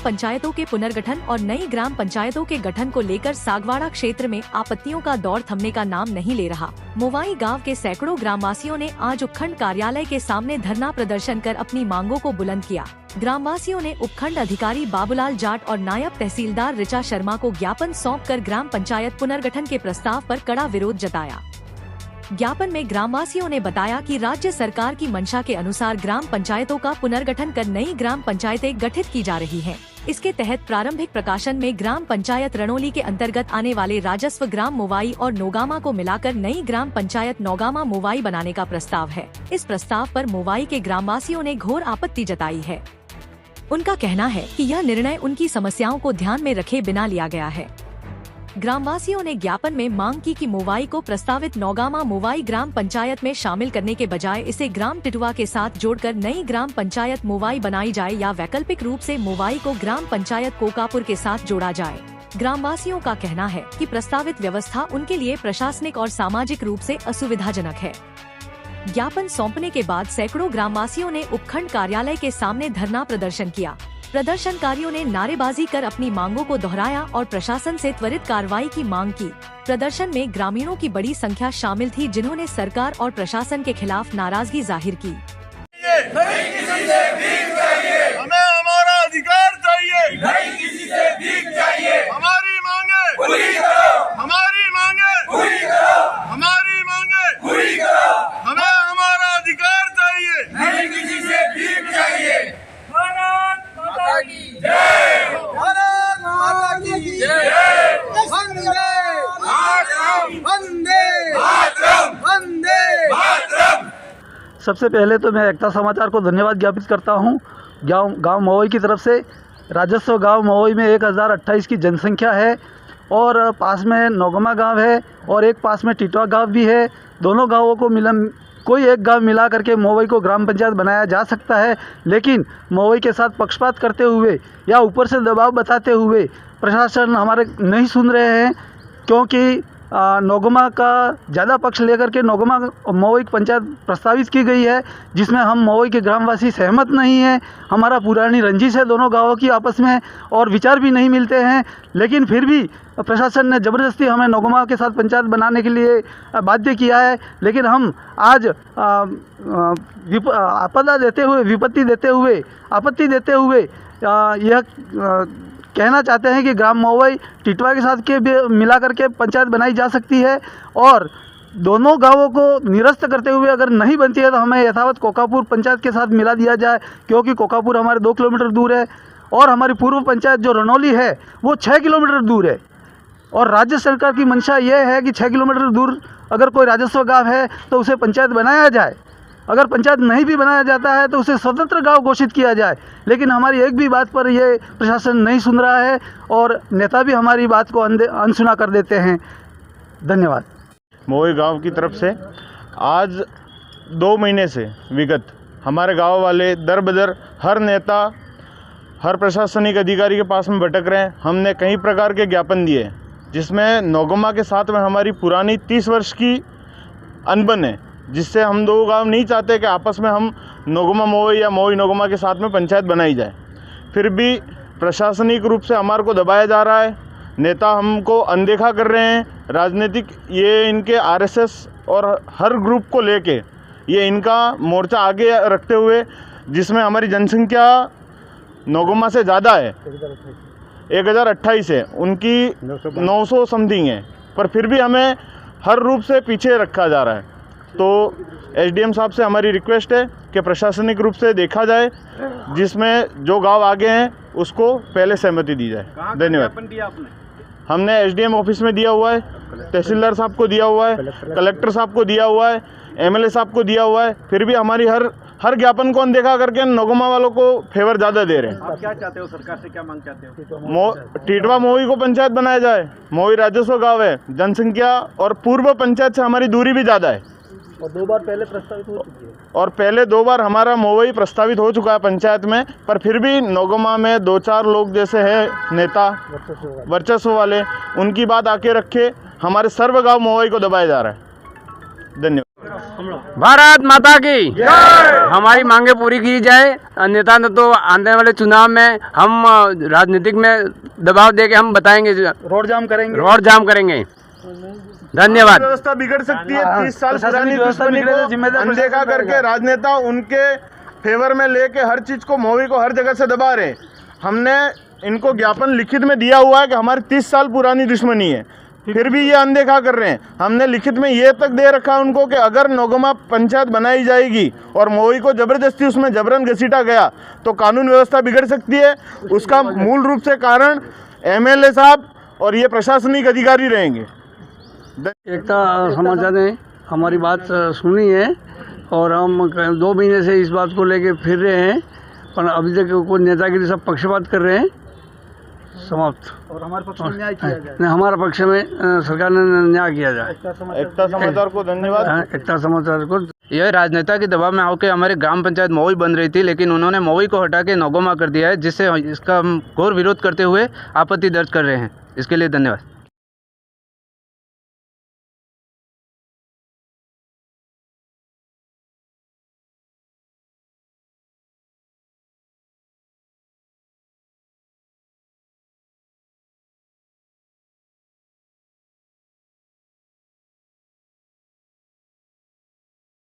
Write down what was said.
पंचायतों के पुनर्गठन और नई ग्राम पंचायतों के गठन को लेकर सागवाड़ा क्षेत्र में आपत्तियों का दौर थमने का नाम नहीं ले रहा। मोवाई गांव के सैकड़ों ग्रामवासियों ने आज उपखंड कार्यालय के सामने धरना प्रदर्शन कर अपनी मांगों को बुलंद किया। ग्रामवासियों ने उपखंड अधिकारी बाबूलाल जाट और नायब तहसीलदार ऋचा शर्मा को ज्ञापन सौंपकर ग्राम पंचायत पुनर्गठन के प्रस्ताव पर कड़ा विरोध जताया। ज्ञापन में ग्रामवासियों ने बताया कि राज्य सरकार की मंशा के अनुसार ग्राम पंचायतों का पुनर्गठन कर नई ग्राम पंचायतें गठित की जा रही हैं। इसके तहत प्रारंभिक प्रकाशन में ग्राम पंचायत रणोली के अंतर्गत आने वाले राजस्व ग्राम मोवाई और नोगामा को मिलाकर नई ग्राम पंचायत नौगामा मोवाई बनाने का प्रस्ताव है। इस प्रस्ताव पर मोवाई के ग्रामवासियों ने घोर आपत्ति जताई है। उनका कहना है कि यह निर्णय उनकी समस्याओं को ध्यान में रखे बिना लिया गया है। ग्रामवासियों ने ज्ञापन में मांग की कि मोवाई को प्रस्तावित नौगामा मोवाई ग्राम पंचायत में शामिल करने के बजाय इसे ग्राम टिटवा के साथ जोड़कर नई ग्राम पंचायत मोवाई बनाई जाए या वैकल्पिक रूप से मोवाई को ग्राम पंचायत कोकापुर के साथ जोड़ा जाए। ग्रामवासियों का कहना है कि प्रस्तावित व्यवस्था उनके लिए प्रशासनिक और सामाजिक रूप से असुविधाजनक है। ज्ञापन सौंपने के बाद सैकड़ों ग्रामवासियों ने उपखंड कार्यालय के सामने धरना प्रदर्शन किया। प्रदर्शनकारियों ने नारेबाजी कर अपनी मांगों को दोहराया और प्रशासन से त्वरित कार्रवाई की मांग की। प्रदर्शन में ग्रामीणों की बड़ी संख्या शामिल थी, जिन्होंने सरकार और प्रशासन के खिलाफ नाराजगी जाहिर की। नहीं किसी से भीख चाहिए, हमें हमारा अधिकार चाहिए, नहीं किसी से भीख चाहिए, हमारी मांगे पूरी करो, हमारी मांगे पूरी करो, हमारी मांगे पूरी करो, हमें हमारा अधिकार चाहिए, नहीं किसी से भीख चाहिए। भारत माता की जय, भारत माता की जय, वंदे मातरम, वंदे मातरम। सबसे पहले तो मैं एकता समाचार को धन्यवाद ज्ञापित करता हूं। गांव मोवई की तरफ से राजस्व गांव मोवई में 1028 की जनसंख्या है और पास में नौगमा गांव है और एक पास में टिटवा गांव भी है। दोनों गांवों को कोई एक गांव मिला करके मोवई को ग्राम पंचायत बनाया जा सकता है, लेकिन मोवई के साथ पक्षपात करते हुए या ऊपर से दबाव बताते हुए प्रशासन हमारे नहीं सुन रहे हैं, क्योंकि नौगमा का ज़्यादा पक्ष लेकर के नौगमा मोवई पंचायत प्रस्तावित की गई है, जिसमें हम मोवई के ग्रामवासी सहमत नहीं हैं। हमारा पुरानी रंजिश है दोनों गांवों की आपस में और विचार भी नहीं मिलते हैं, लेकिन फिर भी प्रशासन ने ज़बरदस्ती हमें नौगमा के साथ पंचायत बनाने के लिए बाध्य किया है। लेकिन हम आज आपत्ति देते हुए यह कहना चाहते हैं कि ग्राम मोवई टिटवा के साथ मिला करके पंचायत बनाई जा सकती है और दोनों गांवों को निरस्त करते हुए अगर नहीं बनती है तो हमें यथावत कोकापुर पंचायत के साथ मिला दिया जाए, क्योंकि कोकापुर हमारे 2 किलोमीटर दूर है और हमारी पूर्व पंचायत जो रणोली है वो 6 किलोमीटर दूर है। और राज्य सरकार की मंशा ये है कि 6 किलोमीटर दूर अगर कोई राजस्व गाँव है तो उसे पंचायत बनाया जाए। अगर पंचायत नहीं भी बनाया जाता है तो उसे स्वतंत्र गांव घोषित किया जाए, लेकिन हमारी एक भी बात पर ये प्रशासन नहीं सुन रहा है और नेता भी हमारी बात को अनसुना कर देते हैं। धन्यवाद। मोवई गांव की तरफ से आज 2 महीने से विगत हमारे गांव वाले दर बदर हर नेता, हर प्रशासनिक अधिकारी के पास में भटक रहे हैं। हमने कई प्रकार के ज्ञापन दिए, जिसमें नौगमा के साथ में हमारी पुरानी 30 वर्ष की अनबन है, जिससे हम 2 गांव नहीं चाहते कि आपस में हम नौगमा मोवई या मोवई नौगमा के साथ में पंचायत बनाई जाए। फिर भी प्रशासनिक रूप से हमारे को दबाया जा रहा है, नेता हमको अनदेखा कर रहे हैं। राजनीतिक ये इनके आरएसएस और हर ग्रुप को लेके ये इनका मोर्चा आगे रखते हुए, जिसमें हमारी जनसंख्या नौगमा से ज़्यादा है, 1028 है, उनकी 900 समथिंग है, पर फिर भी हमें हर रूप से पीछे रखा जा रहा है। तो एसडीएम साहब से हमारी रिक्वेस्ट है कि प्रशासनिक रूप से देखा जाए, जिसमें जो गांव आगे हैं उसको पहले सहमति दी जाए। धन्यवाद। हमने एसडीएम ऑफिस में दिया हुआ है, तहसीलदार साहब को दिया हुआ है, कलेक्टर साहब को दिया हुआ है, एमएलए साहब को दिया हुआ है, फिर भी हमारी हर ज्ञापन को अनदेखा करके नौगमा वालों को फेवर ज़्यादा दे रहे हैं। आप क्या चाहते हो, सरकार से क्या मांग चाहते हो? टिटवा मोवई को पंचायत बनाया जाए। मोवई राजस्व गाँव है, जनसंख्या और पूर्व पंचायत से हमारी दूरी भी ज़्यादा है और 2 बार पहले प्रस्तावित हो चुकी है और पहले 2 बार हमारा मोवई प्रस्तावित हो चुका है पंचायत में, पर फिर भी नौगमा में 2-4 लोग जैसे हैं नेता वर्चस्व वाले, उनकी बात आके रखे हमारे सर्व गाँव मोवई को दबाया जा रहा है। धन्यवाद। भारत माता की हमारी मांगे पूरी की जाए, अन्यथा न तो आने वाले चुनाव में हम राजनीतिक में दबाव देके हम बताएंगे, रोड जाम करेंगे। धन्यवाद। व्यवस्था बिगड़ सकती है। 30 साल प्रशासनिक पुरानी व्यवस्था दुश्मनी बिगड़े तो को जिम्मेदार अनदेखा प्रशासन करके रहेगा। राजनेता उनके फेवर में लेके हर चीज को मौवी को हर जगह से दबा रहे। हमने इनको ज्ञापन लिखित में दिया हुआ है कि हमारी 30 साल पुरानी दुश्मनी है, फिर भी ये अनदेखा कर रहे हैं। हमने लिखित में ये तक दे रखा है उनको कि अगर नौगमा पंचायत बनाई जाएगी और मौवी को जबरदस्ती उसमें जबरन घसीटा गया तो कानून व्यवस्था बिगड़ सकती है। उसका मूल रूप से कारण MLA साहब और ये प्रशासनिक अधिकारी रहेंगे। एकता समाचार ने हमारी बात सुनी है और हम 2 महीने से इस बात को लेके फिर रहे हैं, पर अभी तक कोई नेतागिरी सब पक्षपात कर रहे हैं। समाप्त। और हमारे पक्ष में न्याय किया जाए। नहीं, हमारे पक्ष में सरकार ने न्याय किया जाए। एकता समाचार को धन्यवाद। एकता समाचार को यह राजनेता के दबाव में होकर हमारे ग्राम पंचायत मवई बन रही थी, लेकिन उन्होंने मवई को हटा के नौगमा कर दिया है, जिससे इसका हम घोर विरोध करते हुए आपत्ति दर्ज कर रहे हैं। इसके लिए धन्यवाद।